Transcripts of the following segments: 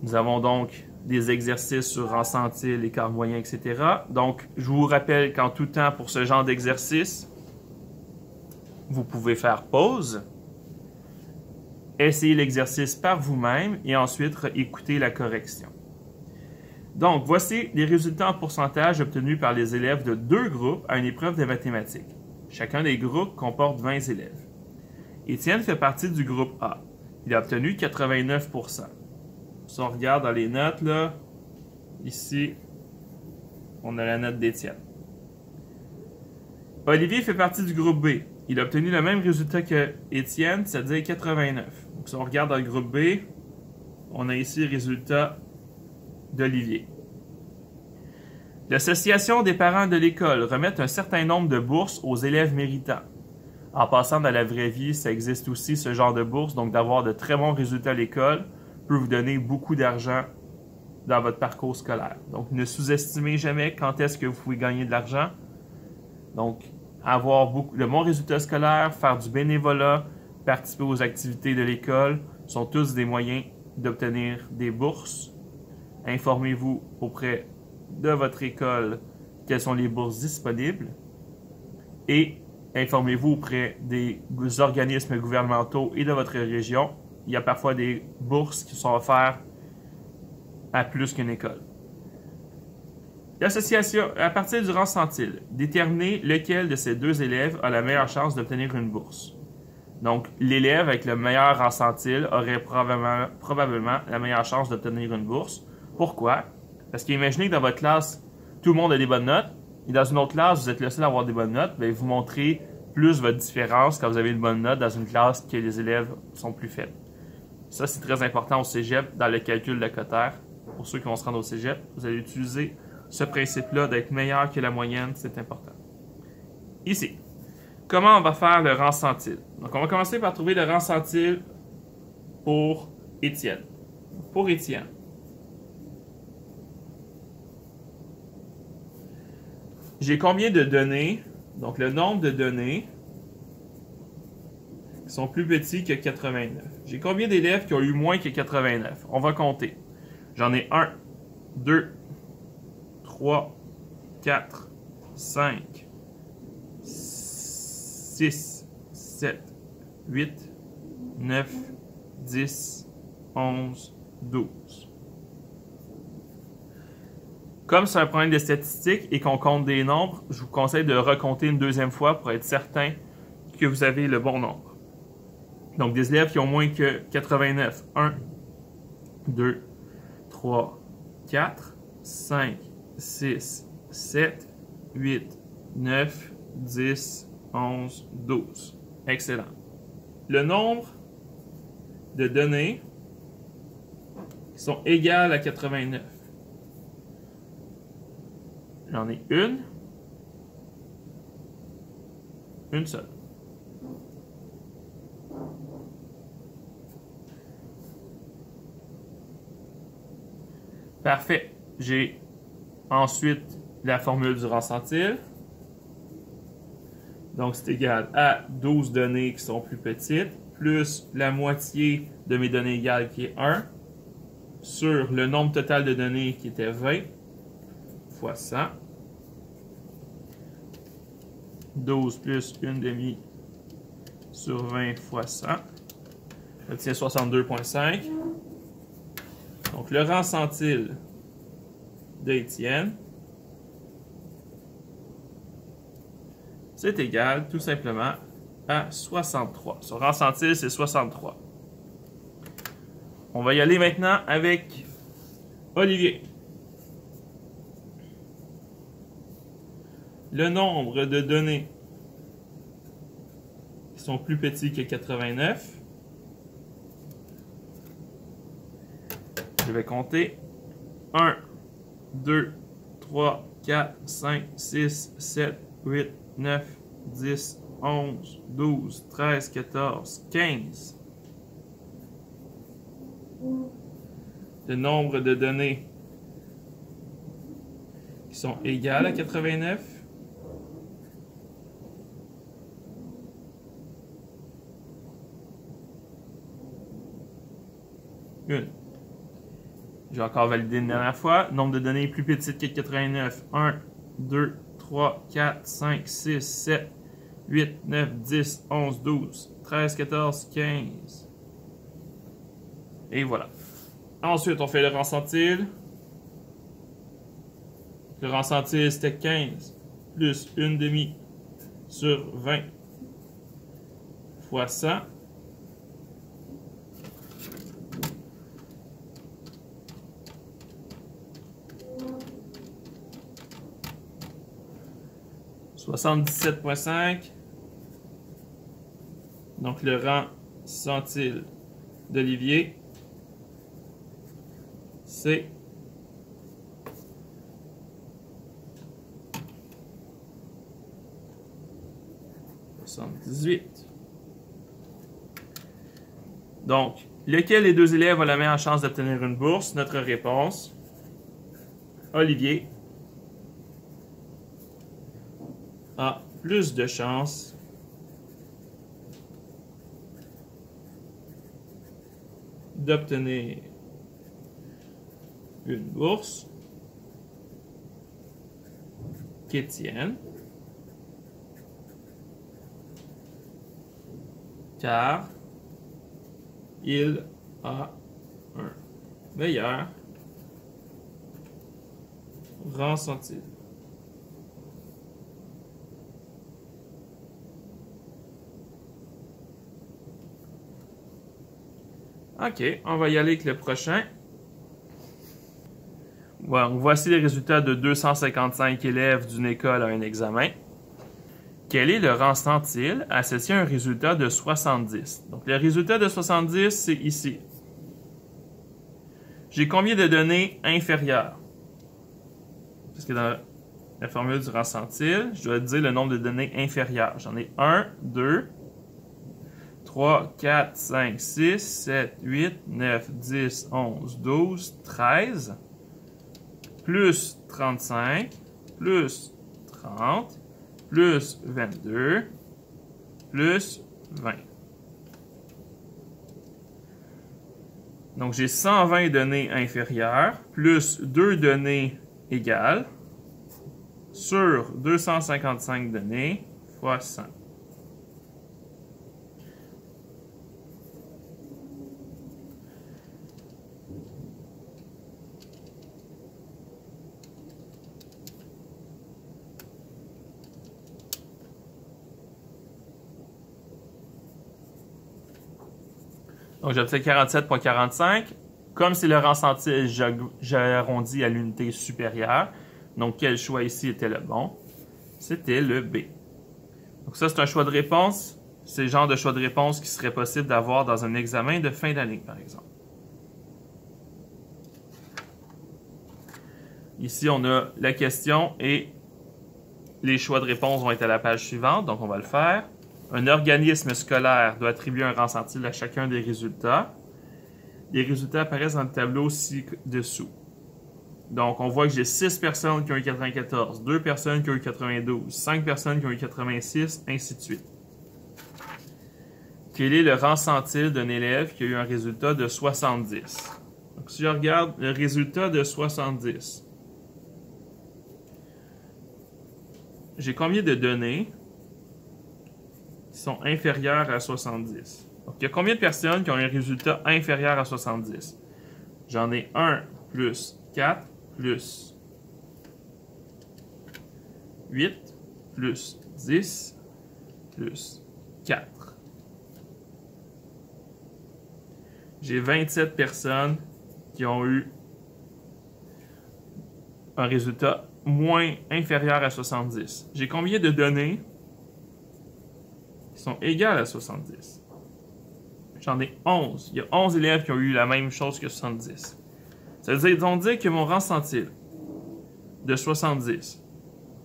Nous avons donc des exercices sur rang centile, écart moyen, etc. Donc, je vous rappelle qu'en tout temps, pour ce genre d'exercice, vous pouvez faire pause, essayer l'exercice par vous-même et ensuite écouter la correction. Donc, voici les résultats en pourcentage obtenus par les élèves de deux groupes à une épreuve de mathématiques. Chacun des groupes comporte 20 élèves. Étienne fait partie du groupe A. Il a obtenu 89%. Si on regarde dans les notes, là, ici, on a la note d'Étienne. Olivier fait partie du groupe B. Il a obtenu le même résultat que Étienne, c'est-à-dire 89. Donc, si on regarde dans le groupe B, on a ici le résultat d'Olivier. L'Association des parents de l'école remet un certain nombre de bourses aux élèves méritants. En passant dans la vraie vie, ça existe aussi ce genre de bourse, donc d'avoir de très bons résultats à l'école peut vous donner beaucoup d'argent dans votre parcours scolaire. Donc, ne sous-estimez jamais quand est-ce que vous pouvez gagner de l'argent. Donc, avoir de bons résultats scolaires, faire du bénévolat, participer aux activités de l'école sont tous des moyens d'obtenir des bourses. Informez-vous auprès de votre école quelles sont les bourses disponibles et informez-vous auprès des organismes gouvernementaux et de votre région. Il y a parfois des bourses qui sont offertes à plus qu'une école. L'association, à partir du rang centile, déterminez lequel de ces deux élèves a la meilleure chance d'obtenir une bourse. Donc, l'élève avec le meilleur rang centile aurait probablement la meilleure chance d'obtenir une bourse. Pourquoi? Parce qu'imaginez que dans votre classe, tout le monde a des bonnes notes, et dans une autre classe, vous êtes le seul à avoir des bonnes notes, bien, vous montrez plus votre différence quand vous avez une bonne note dans une classe que les élèves sont plus faibles. Ça, c'est très important au cégep dans le calcul de quotaire. Pour ceux qui vont se rendre au cégep, vous allez utiliser ce principe-là d'être meilleur que la moyenne, c'est important. Ici, comment on va faire le rang centile? Donc, on va commencer par trouver le rang centile pour Étienne. Pour Étienne, j'ai combien de données? Donc, le nombre de données qui sont plus petits que 89. J'ai combien d'élèves qui ont eu moins que 89? On va compter. J'en ai 1, 2, 3, 4, 5, 6, 7, 8, 9, 10, 11, 12. Comme c'est un problème de statistiques et qu'on compte des nombres, je vous conseille de recompter une deuxième fois pour être certain que vous avez le bon nombre. Donc, des élèves qui ont moins que 89. 1, 2, 3, 4, 5, 6, 7, 8, 9, 10, 11, 12. Excellent. Le nombre de données qui sont égales à 89. J'en ai une seule. Parfait. J'ai ensuite la formule du rang centile. Donc, c'est égal à 12 données qui sont plus petites, plus la moitié de mes données égales qui est 1, sur le nombre total de données qui était 20, fois 100. 12 plus 1 demi sur 20 fois 100. J'obtiens 62,5. Donc, le rang centile d'Étienne, c'est égal tout simplement à 63. Son rang centile, c'est 63. On va y aller maintenant avec Olivier. Le nombre de données qui sont plus petits que 89. Je vais compter 1, 2, 3, 4, 5, 6, 7, 8, 9, 10, 11, 12, 13, 14, 15. Le nombre de données qui sont égales à 89. Une. Je vais encore valider une dernière fois. Nombre de données plus petites que 89. 1, 2, 3, 4, 5, 6, 7, 8, 9, 10, 11, 12, 13, 14, 15. Et voilà. Ensuite, on fait le rang centile. Le rang centile, c'était 15 plus une demi sur 20 fois 100. « 77,5. Donc, le rang centile d'Olivier, c'est 78. Donc, lequel des deux élèves a la meilleure chance d'obtenir une bourse? Notre réponse, Olivier a plus de chances d'obtenir une bourse qu'Étienne, car il a un meilleur rang centile. OK, on va y aller avec le prochain. Bon, voici les résultats de 255 élèves d'une école à un examen. Quel est le rang centile associé à un résultat de 70? Donc, le résultat de 70, c'est ici. J'ai combien de données inférieures? Parce que dans la formule du rang centile, je dois dire le nombre de données inférieures. J'en ai 1, 2, 3, 4, 5, 6, 7, 8, 9, 10, 11, 12, 13, plus 35, plus 30, plus 22, plus 20. Donc, j'ai 120 données inférieures, plus 2 données égales, sur 255 données, fois 100. Donc, j'obtiens 47,45. Comme c'est le rang centile, j'arrondis à l'unité supérieure. Donc, quel choix ici était le bon? C'était le B. Donc, ça, c'est un choix de réponse. C'est le genre de choix de réponse qui serait possible d'avoir dans un examen de fin d'année, par exemple. Ici, on a la question et les choix de réponse vont être à la page suivante. Donc, on va le faire. Un organisme scolaire doit attribuer un rang centile à chacun des résultats. Les résultats apparaissent dans le tableau ci-dessous. Donc, on voit que j'ai 6 personnes qui ont eu 94, 2 personnes qui ont eu 92, 5 personnes qui ont eu 86, ainsi de suite. Quel est le rang centile d'un élève qui a eu un résultat de 70? Donc, si je regarde le résultat de 70, j'ai combien de données qui sont inférieures à 70? Donc, il y a combien de personnes qui ont un résultat inférieur à 70? J'en ai 1 plus 4 plus 8 plus 10 plus 4. J'ai 27 personnes qui ont eu un résultat inférieur à 70. J'ai combien de données qui sont égales à 70? J'en ai 11. Il y a 11 élèves qui ont eu la même chose que 70. Ça veut dire que mon rang centile de 70,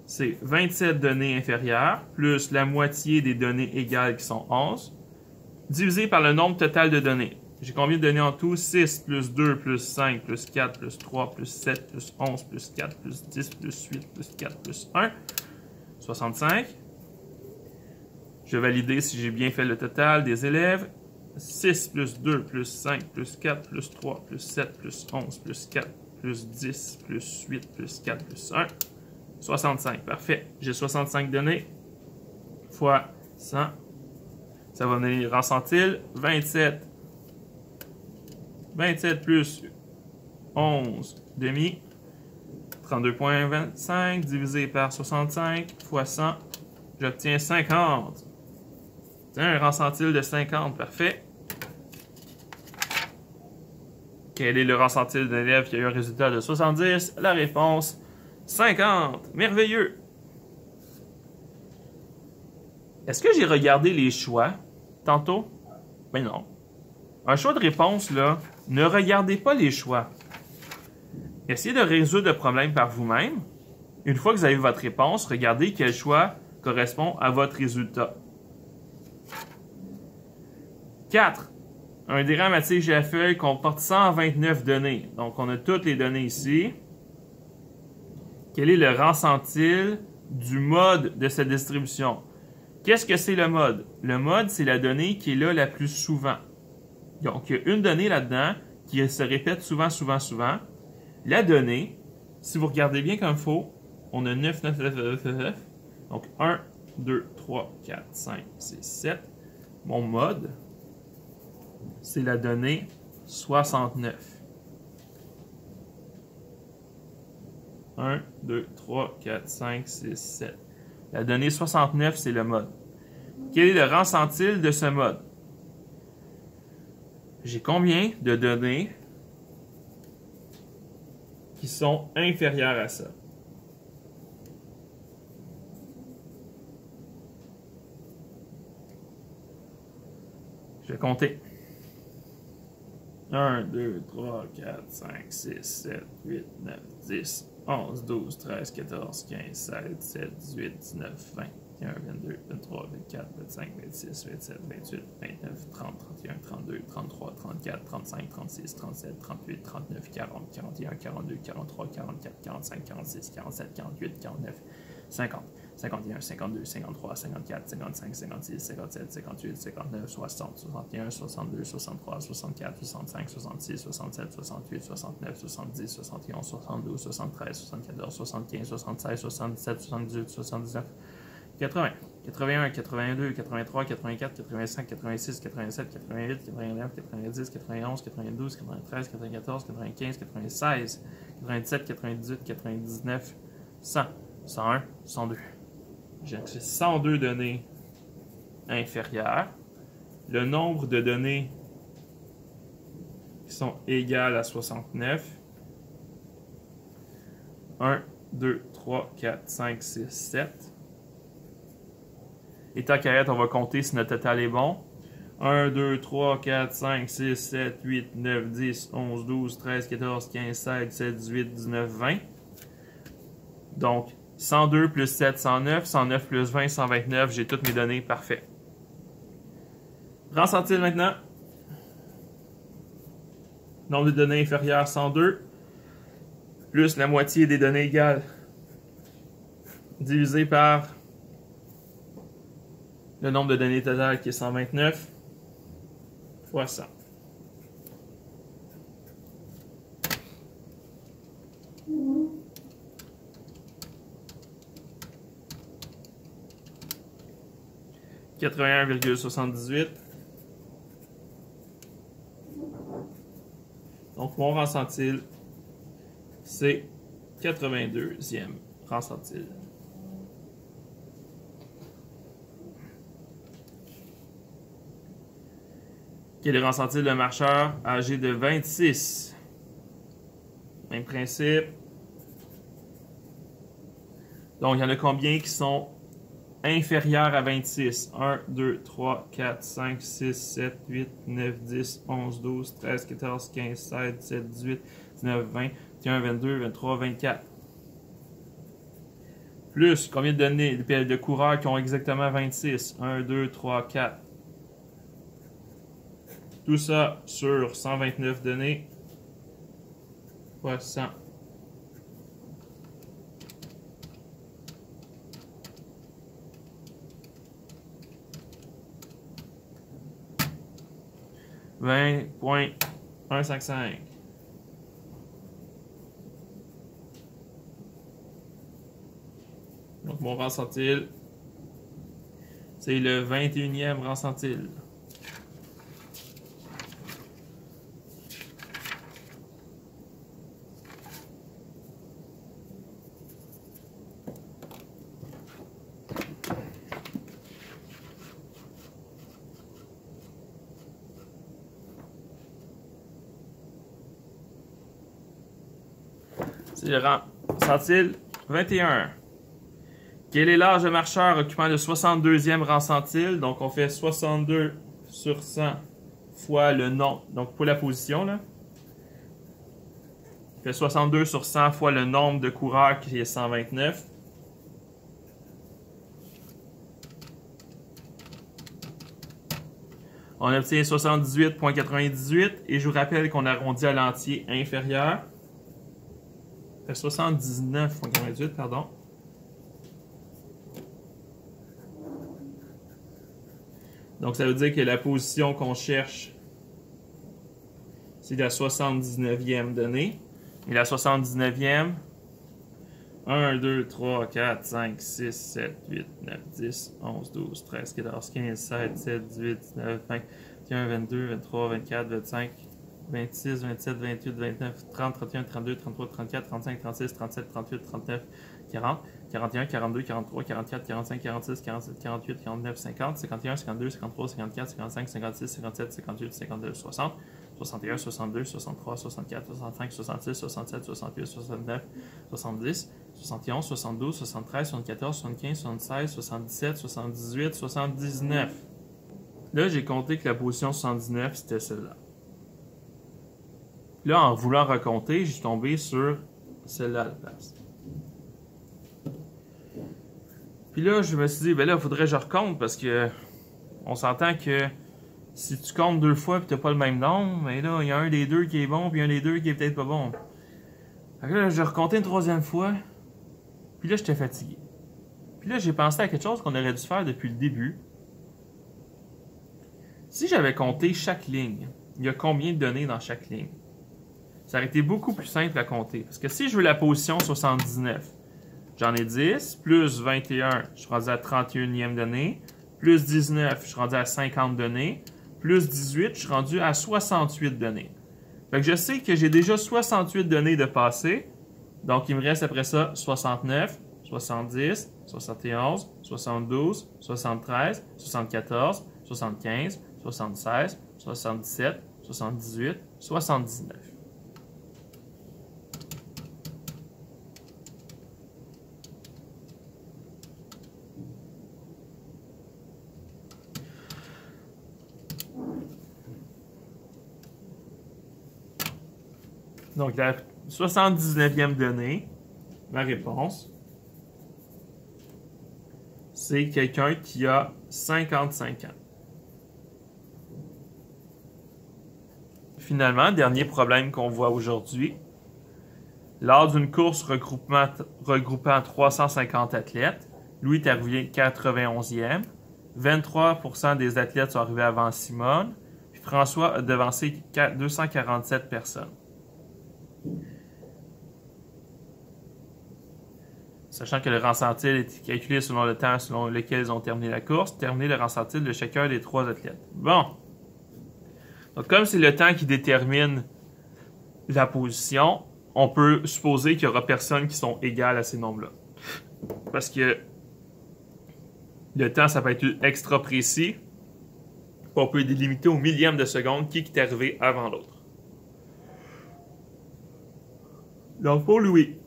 c'est 27 données inférieures, plus la moitié des données égales qui sont 11, divisé par le nombre total de données. J'ai combien de données en tout? 6 plus 2 plus 5 plus 4 plus 3 plus 7 plus 11 plus 4 plus 10 plus 8 plus 4 plus 1. 65. Je vais valider si j'ai bien fait le total des élèves. 6 plus 2 plus 5 plus 4 plus 3 plus 7 plus 11 plus 4 plus 10 plus 8 plus 4 plus 1. 65. Parfait. J'ai 65 données fois 100. Ça va donner rang centile 27. 27 plus 11 demi. 32,25 divisé par 65 fois 100. J'obtiens 50. Tiens, un rang centile de 50. Parfait. Quel est le rang centile d'un élève qui a eu un résultat de 70? La réponse, 50. Merveilleux. Est-ce que j'ai regardé les choix tantôt? Ben non. Un choix de réponse, là, ne regardez pas les choix. Essayez de résoudre le problème par vous-même. Une fois que vous avez votre réponse, regardez quel choix correspond à votre résultat. 4. Un diagramme à tige et à feuille comporte 129 données. Donc, on a toutes les données ici. Quel est le rang centile du mode de cette distribution? Qu'est-ce que c'est le mode? Le mode, c'est la donnée qui est là la plus souvent. Donc, il y a une donnée là-dedans qui se répète souvent, souvent, souvent. La donnée, si vous regardez bien comme il faut, on a 9, 9, 9, 9, 9, 9. Donc, 1, 2, 3, 4, 5, 6, 7. Mon mode, c'est la donnée 69. 1, 2, 3, 4, 5, 6, 7. La donnée 69, c'est le mode. Quel est le rang centile de ce mode? J'ai combien de données qui sont inférieures à ça? Je vais compter. 1, 2, 3, 4, 5, 6, 7, 8, 9, 10, 11, 12, 13, 14, 15, 16, 17, 18, 19, 20, 21, 22, 23, 24, 25, 26, 27, 28, 29, 30, 31, 32, 33, 34, 35, 36, 37, 38, 39, 40, 41, 42, 43, 44, 45, 46, 47, 48, 49, 50, 51, 52, 53, 54, 55, 56, 57, 58, 59, 60, 61, 62, 63, 64, 65, 66, 67, 68, 69, 70, 71, 72, 73, 74, 75, 76, 77, 78, 79, 80, 81, 82, 83, 84, 85, 86, 87, 88, 89, 90, 91, 92, 93, 94, 95, 96, 97, 98, 99, 100, 101, 102. J'ai 102 données inférieures. Le nombre de données qui sont égales à 69. 1, 2, 3, 4, 5, 6, 7. Et tant qu'à être, on va compter si notre total est bon. 1, 2, 3, 4, 5, 6, 7, 8, 9, 10, 11, 12, 13, 14, 15, 16, 17, 18, 19, 20. Donc, 102 plus 7, 109. 109 plus 20, 129. J'ai toutes mes données. Parfait. Rang centile maintenant. Nombre de données inférieur 102. Plus la moitié des données égales. Divisé par le nombre de données totales qui est 129. Fois 100. « 81,78. Donc, mon rang centile, c'est 82e rang centile. Quel est le rang centile d'un marcheur âgé de 26? Même principe. Donc, il y en a combien qui sont inférieurs à 26? 1, 2, 3, 4, 5, 6, 7, 8, 9, 10, 11, 12, 13, 14, 15, 16, 17, 18, 19, 20, 21, 22, 23, 24. Plus, combien de données de coureurs qui ont exactement 26? 1, 2, 3, 4. Tout ça sur 129 données fois 100. 20.155. Donc, mon rang centile, c'est le 21e rang centile. C'est le rang centile 21. Quel est l'âge de marcheur occupant le 62e rang centile? Donc, on fait 62 sur 100 fois le nombre. Donc, pour la position, là, on fait 62 sur 100 fois le nombre de coureurs qui est 129. On obtient 78.98 et je vous rappelle qu'on arrondit à l'entier inférieur. 79.98, pardon. Donc, ça veut dire que la position qu'on cherche, c'est la 79e donnée. Et la 79e, 1, 2, 3, 4, 5, 6, 7, 8, 9, 10, 11, 12, 13, 14, 15, 16, 17, 18, 19, 20, 21, 22, 23, 24, 25, 26, 27, 28, 29, 30, 31, 32, 33, 34, 35, 36, 37, 38, 39, 40, 41, 42, 43, 44, 45, 46, 47, 48, 49, 50, 51, 52, 53, 54, 55, 56, 57, 58, 59, 60, 61, 62, 63, 64, 65, 66, 67, 68, 69, 70, 71, 72, 73, 74, 75, 76, 77, 78, 79. Là, j'ai compté que la position 79, c'était celle-là. Là, en voulant recompter, j'ai tombé sur celle-là à la place. Puis là, je me suis dit, ben là, il faudrait que je recompte parce que on s'entend que si tu comptes deux fois et tu n'as pas le même nombre, ben là, il y a un des deux qui est bon puis un des deux qui est peut-être pas bon. Fait que là, j'ai recompté une troisième fois. Puis là, j'étais fatigué. Puis là, j'ai pensé à quelque chose qu'on aurait dû faire depuis le début. Si j'avais compté chaque ligne, il y a combien de données dans chaque ligne? Ça aurait été beaucoup plus simple à compter. Parce que si je veux la position 79, j'en ai 10, plus 21, je suis rendu à 31e donnée, plus 19, je suis rendu à 50 données, plus 18, je suis rendu à 68 données. Fait que je sais que j'ai déjà 68 données de passé, donc il me reste après ça 69, 70, 71, 72, 73, 74, 75, 76, 77, 78, 79. Donc, la 79e donnée, ma réponse, c'est quelqu'un qui a 55 ans. Finalement, dernier problème qu'on voit aujourd'hui. Lors d'une course regroupant 350 athlètes, Louis est arrivé 91e. 23% des athlètes sont arrivés avant Simone. Puis François a devancé 247 personnes. Sachant que le rang centile est calculé selon le temps selon lequel ils ont terminé la course, terminer le rang centile de chacun des trois athlètes. Bon. Donc, comme c'est le temps qui détermine la position, on peut supposer qu'il y aura personnes qui sont égales à ces nombres-là. Parce que le temps, ça peut être extra précis. On peut délimiter au millième de seconde qui est arrivé avant l'autre. Donc, pour Louis,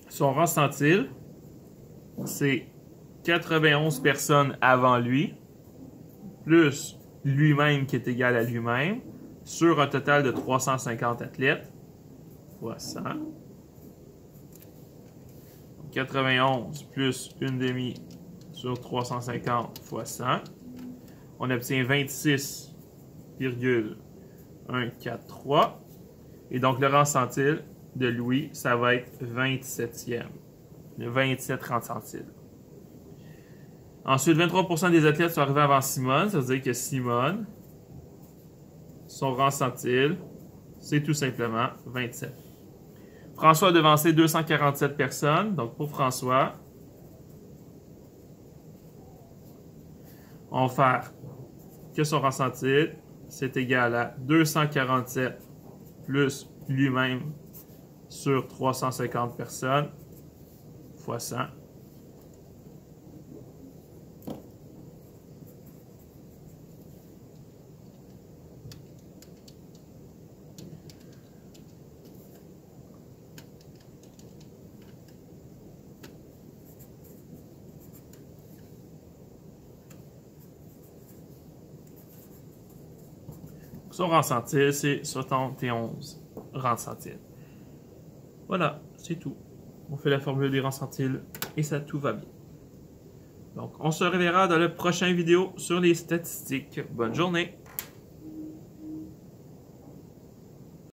son rang centile, c'est 91 personnes avant lui, plus lui-même qui est égal à lui-même, sur un total de 350 athlètes, fois 100. 91 plus une demi sur 350 fois 100. On obtient 26,143. Et donc, le rang centile de Louis, ça va être 27e. Le 27 rang centile. Ensuite, 23% des athlètes sont arrivés avant Simone. Ça veut dire que Simone son rang centile, c'est tout simplement 27. François a devancé 247 personnes. Donc, pour François, on va faire que son rang centile, c'est égal à 247 plus lui-même sur 350 personnes fois 100. Son rang centile, c'est 71 rangs centiles. Voilà, c'est tout. On fait la formule des rangs centiles et ça, tout va bien. Donc, on se reverra dans la prochaine vidéo sur les statistiques. Bonne journée!